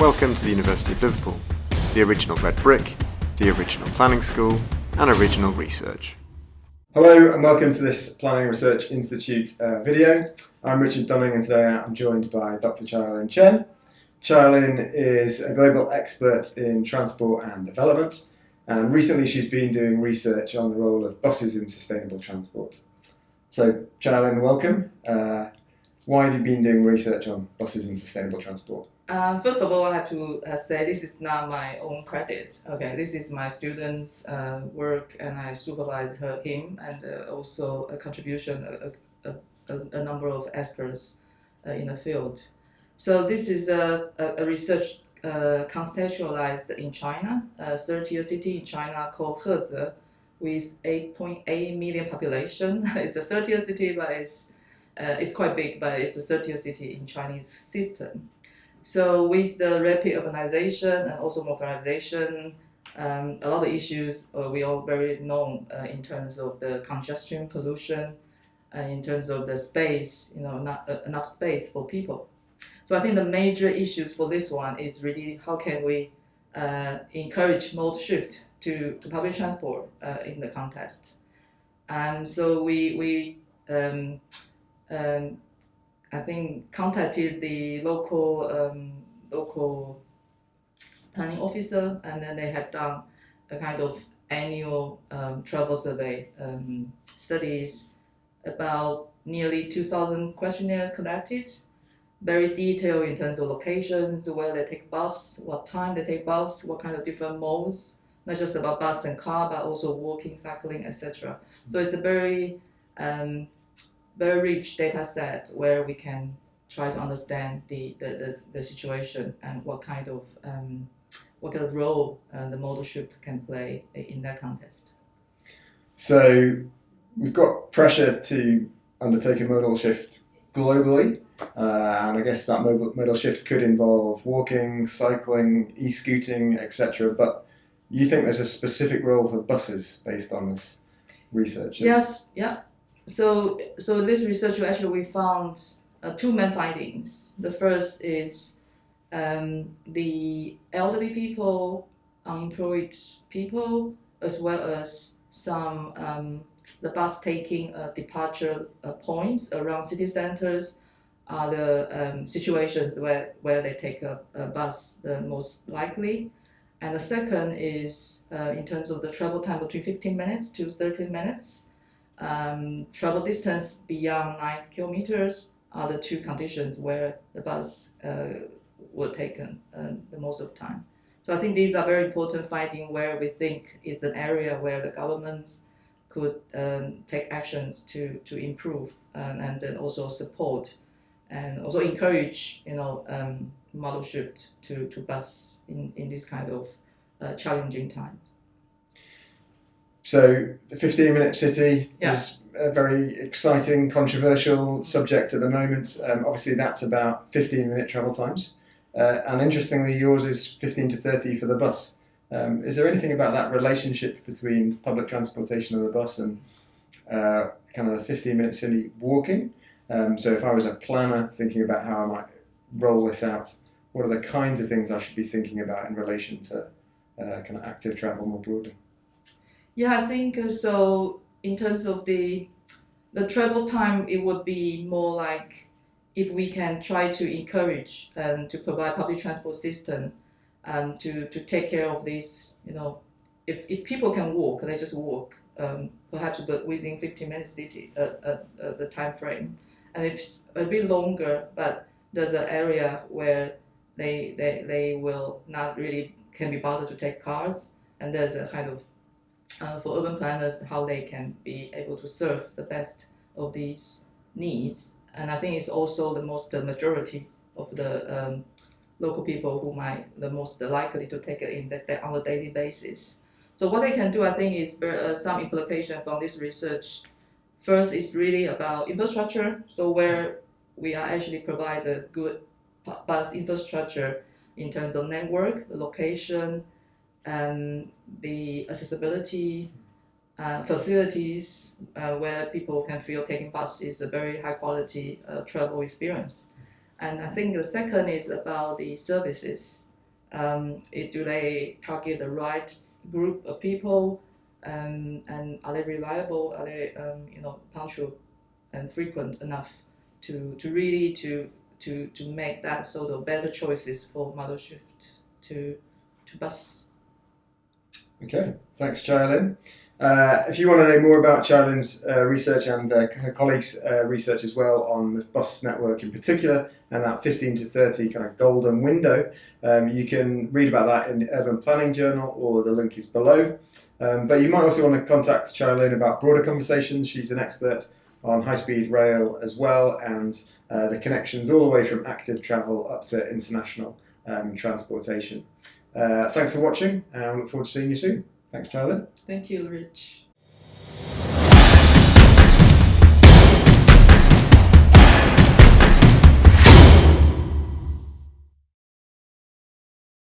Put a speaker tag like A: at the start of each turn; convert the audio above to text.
A: Welcome to the University of Liverpool, the original red brick, the original planning school, and original research.
B: Hello and welcome to this Planning Research Institute video. I'm Richard Dunning and today I'm joined by Dr. Chia Lin. Chia Lin is a global expert in transport and development, and recently she's been doing research on the role of buses in sustainable transport. So Chia Lin, welcome. Why have you been doing research on buses in sustainable transport?
C: First of all, I have to say this is not my own credit. Okay, this is my student's work, and I supervise him, and also a contribution, a number of experts in the field. So this is a research contextualized in China, a third-tier city in China called Heze, with 8.8 million population. It's a third-tier city, but it's quite big, but it's a third-tier city in Chinese system. So with the rapid urbanization and also motorization, a lot of issues we all very known in terms of the congestion, pollution, in terms of the space, not enough space for people. So I think the major issues for this one is really how can we encourage mode shift to public transport in the context. So we I think contacted the local planning officer, and then they have done a kind of annual travel survey studies about nearly 2,000 questionnaires collected, very detailed in terms of locations, where they take bus, what time they take bus, what kind of different modes, not just about bus and car, but also walking, cycling, etc. So it's a very rich data set where we can try to understand the situation and what kind of role the modal shift can play in that context.
B: So we've got pressure to undertake a modal shift globally, and I guess that modal shift could involve walking, cycling, e-scooting, etc. But you think there's a specific role for buses based on this research?
C: Yes, yeah. So this research actually we found two main findings. The first is the elderly people, unemployed people, as well as some the bus taking departure points around city centers are the situations where they take a bus the most likely. And the second is in terms of the travel time between 15 minutes to 30 minutes. Travel distance beyond 9 kilometers are the two conditions where the bus were taken the most of the time. So I think these are very important findings where we think is an area where the governments could take actions to improve and then also support and also encourage model shift to bus in this kind of challenging times.
B: So the 15-minute city
C: Yeah.
B: is a very exciting, controversial subject at the moment. Obviously, that's about 15-minute travel times. And interestingly, yours is 15 to 30 for the bus. Is there anything about that relationship between public transportation and the bus and kind of the 15-minute city walking? So if I was a planner thinking about how I might roll this out, what are the kinds of things I should be thinking about in relation to kind of active travel more broadly?
C: Yeah, I think so. In terms of the travel time, it would be more like if we can try to encourage and to provide public transport system to take care of this. If people can walk, they just walk. Perhaps but within 15 minutes city the time frame, and if it's a bit longer, but there's an area where they will not really can be bothered to take cars, and there's a kind of for urban planners, how they can be able to serve the best of these needs. And I think it's also the majority of the local people who might the most likely to take it on a daily basis. So what they can do, I think, is some implication from this research. First is really about infrastructure. So where we are actually provide a good bus infrastructure in terms of network, the location, and the accessibility facilities where people can feel taking bus is a very high quality travel experience. And I think the second is about the services. Do they target the right group of people? And are they reliable? Are they punctual and frequent enough to really to make that sort of better choices for model shift to bus?
B: Okay, thanks, Chia Lin. If you want to know more about Chia Lin's research and her colleagues' research as well on the bus network in particular, and that 15 to 30 kind of golden window, you can read about that in the Urban Planning Journal, or the link is below. But you might also want to contact Chia Lin about broader conversations. She's an expert on high-speed rail as well, and the connections all the way from active travel up to international transportation. Thanks for watching, and I look forward to seeing you soon. Thanks, Chia Lin.
C: Thank you, Rich.